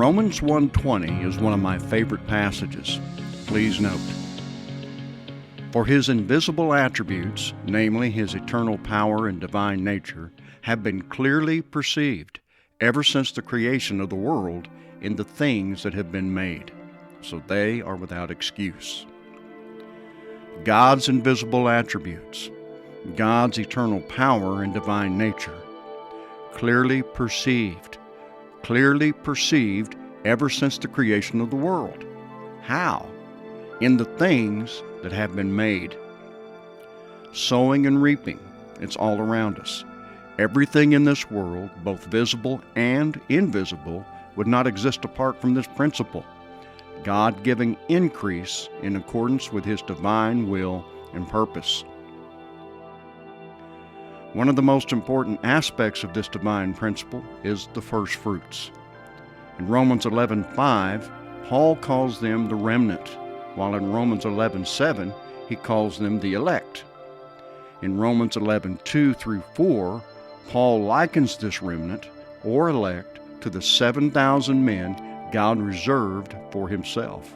Romans 1:20 is one of my favorite passages. Please note, "For his invisible attributes, namely his eternal power and divine nature, have been clearly perceived ever since the creation of the world in the things that have been made, so they are without excuse." God's invisible attributes, God's eternal power and divine nature, clearly perceived ever since the creation of the world. How? In the things that have been made. Sowing and reaping, it's all around us. Everything in this world, both visible and invisible, would not exist apart from this principle. God giving increase in accordance with His divine will and purpose. One of the most important aspects of this divine principle is the first fruits. In Romans 11:5, Paul calls them the remnant, while in Romans 11:7, he calls them the elect. In Romans 11:2 through 4, Paul likens this remnant, or elect, to the 7,000 men God reserved for Himself.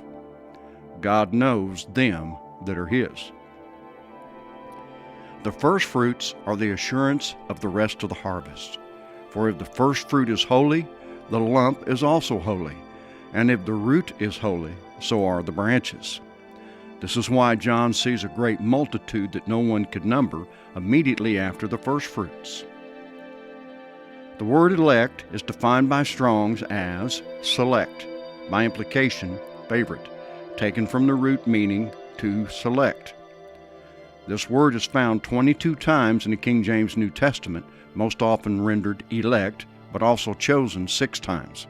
God knows them that are His. The first fruits are the assurance of the rest of the harvest. For if the first fruit is holy, the lump is also holy, and if the root is holy, so are the branches. This is why John sees a great multitude that no one could number immediately after the first fruits. The word elect is defined by Strong's as select, by implication, favorite, taken from the root meaning to select. This word is found 22 times in the King James New Testament, most often rendered elect, but also chosen 6 times.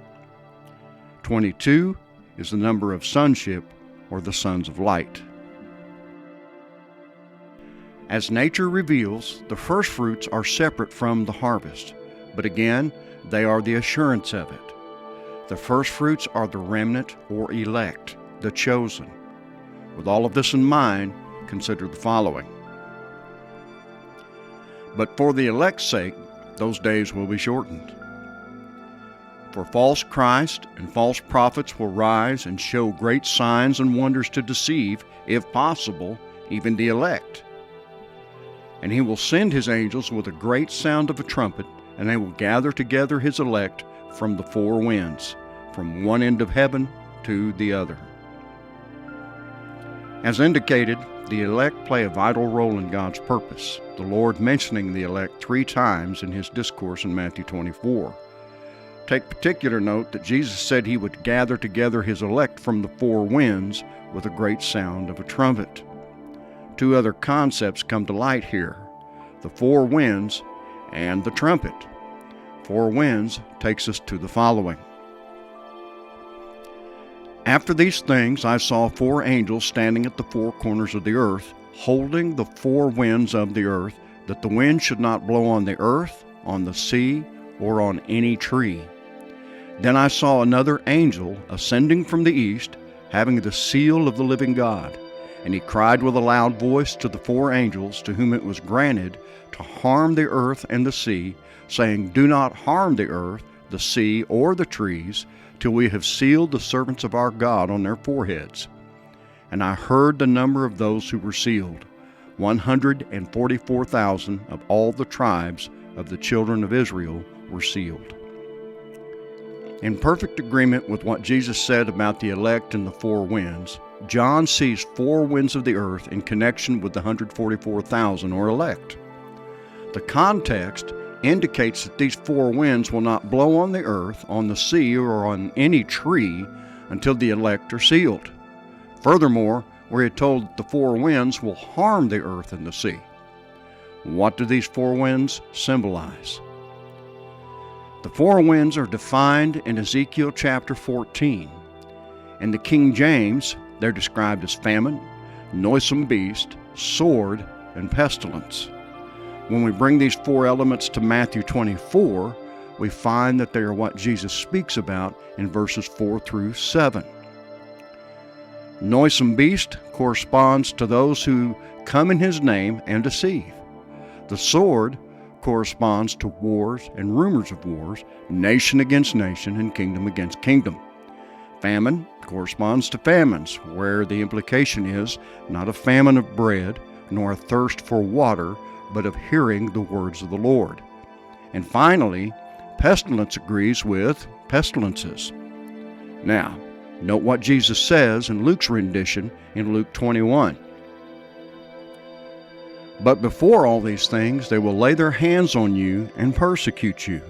22 is the number of sonship, or the sons of light. As nature reveals, the first fruits are separate from the harvest, but again, they are the assurance of it. The first fruits are the remnant or elect, the chosen. With all of this in mind, consider the following. But for the elect's sake, those days will be shortened. For false Christ and false prophets will rise and show great signs and wonders to deceive, if possible, even the elect. And He will send His angels with a great sound of a trumpet, and they will gather together His elect from the 4 winds, from one end of heaven to the other. As indicated, the elect play a vital role in God's purpose, the Lord mentioning the elect 3 times in His discourse in Matthew 24. Take particular note that Jesus said He would gather together His elect from the 4 winds with a great sound of a trumpet. 2 other concepts come to light here: the 4 winds and the trumpet. 4 winds takes us to the following. After these things I saw 4 angels standing at the 4 corners of the earth, holding the 4 winds of the earth, that the wind should not blow on the earth, on the sea, or on any tree. Then I saw another angel ascending from the east, having the seal of the living God. And he cried with a loud voice to the 4 angels to whom it was granted to harm the earth and the sea, saying, "Do not harm the earth, the sea, or the trees, till we have sealed the servants of our God on their foreheads." And I heard the number of those who were sealed. 144,000 of all the tribes of the children of Israel were sealed. In perfect agreement with what Jesus said about the elect and the 4 winds, John sees 4 winds of the earth in connection with the 144,000 or elect. The context indicates that these 4 winds will not blow on the earth, on the sea, or on any tree until the elect are sealed. Furthermore, we are told that the 4 winds will harm the earth and the sea. What do these 4 winds symbolize? The 4 winds are defined in Ezekiel chapter 14. In the King James, they're described as famine, noisome beast, sword, and pestilence. When we bring these 4 elements to Matthew 24, we find that they are what Jesus speaks about in verses 4 through 7. Noisome beast corresponds to those who come in His name and deceive. The sword corresponds to wars and rumors of wars, nation against nation and kingdom against kingdom. Famine corresponds to famines, where the implication is not a famine of bread, nor a thirst for water, but of hearing the words of the Lord. And finally, pestilence agrees with pestilences. Now, note what Jesus says in Luke's rendition in Luke 21. But before all these things, they will lay their hands on you and persecute you,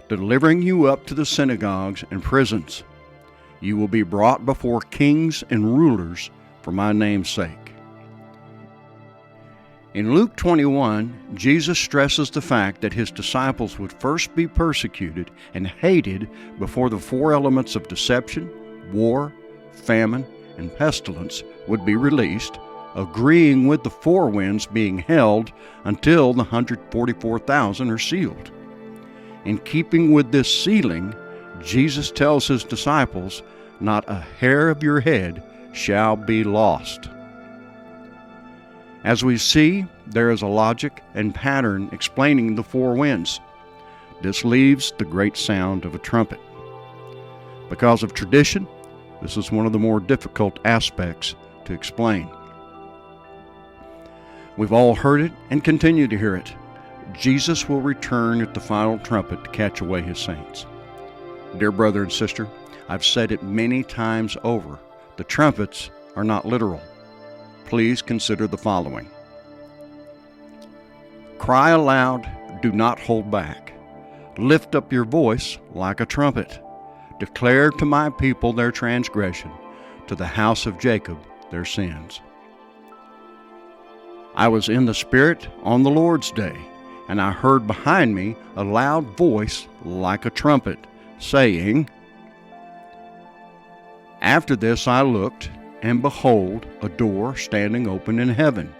delivering you up to the synagogues and prisons. You will be brought before kings and rulers for my name's sake. In Luke 21, Jesus stresses the fact that his disciples would first be persecuted and hated before the four elements of deception, war, famine, and pestilence would be released, agreeing with the four winds being held until the 144,000 are sealed. In keeping with this sealing, Jesus tells his disciples, "Not a hair of your head shall be lost." As we see, there is a logic and pattern explaining the four winds. This leaves the great sound of a trumpet. Because of tradition, this is one of the more difficult aspects to explain. We've all heard it and continue to hear it. Jesus will return at the final trumpet to catch away his saints. Dear brother and sister, I've said it many times over. The trumpets are not literal. Please consider the following. Cry aloud, do not hold back. Lift up your voice like a trumpet. Declare to my people their transgression, to the house of Jacob their sins. I was in the Spirit on the Lord's day, and I heard behind me a loud voice like a trumpet, saying, After this I looked, and behold, a door standing open in heaven,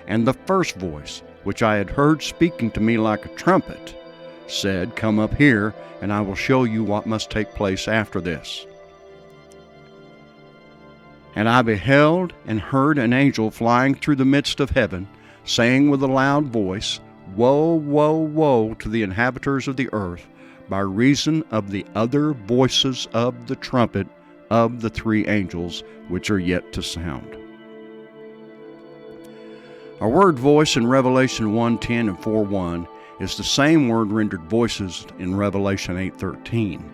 and the first voice, which I had heard speaking to me like a trumpet, said, Come up here, and I will show you what must take place after this. And I beheld and heard an angel flying through the midst of heaven, saying with a loud voice, Woe, woe, woe to the inhabitants of the earth, by reason of the other voices of the trumpet of the three angels which are yet to sound. Our word voice in Revelation 1:10 and 4:1 is the same word rendered voices in Revelation 8:13.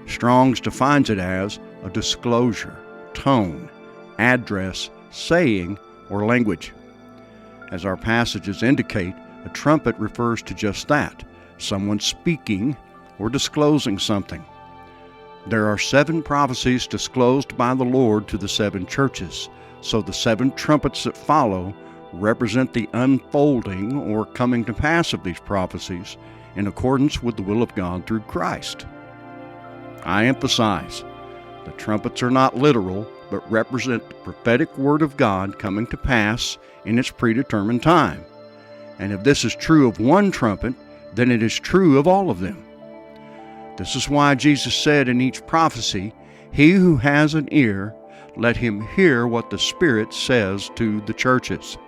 Strong's defines it as a disclosure, tone, address, saying, or language. As our passages indicate, a trumpet refers to just that, someone speaking or disclosing something. There are 7 prophecies disclosed by the Lord to the 7 churches, so the 7 trumpets that follow represent the unfolding or coming to pass of these prophecies in accordance with the will of God through Christ. I emphasize, the trumpets are not literal, but represent the prophetic word of God coming to pass in its predetermined time. And if this is true of one trumpet, then it is true of all of them. This is why Jesus said in each prophecy, He who has an ear, let him hear what the Spirit says to the churches.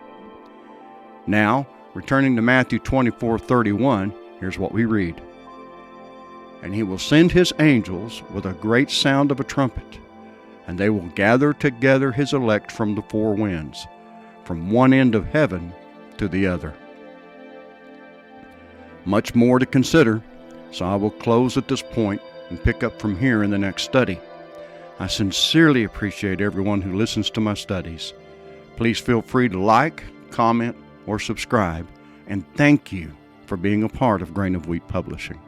Now, returning to Matthew 24:31, here's what we read. And he will send his angels with a great sound of a trumpet, and they will gather together his elect from the 4 winds, from one end of heaven to the other. Much more to consider, so I will close at this point and pick up from here in the next study. I sincerely appreciate everyone who listens to my studies. Please feel free to like, comment, or subscribe, and thank you for being a part of Grain of Wheat Publishing.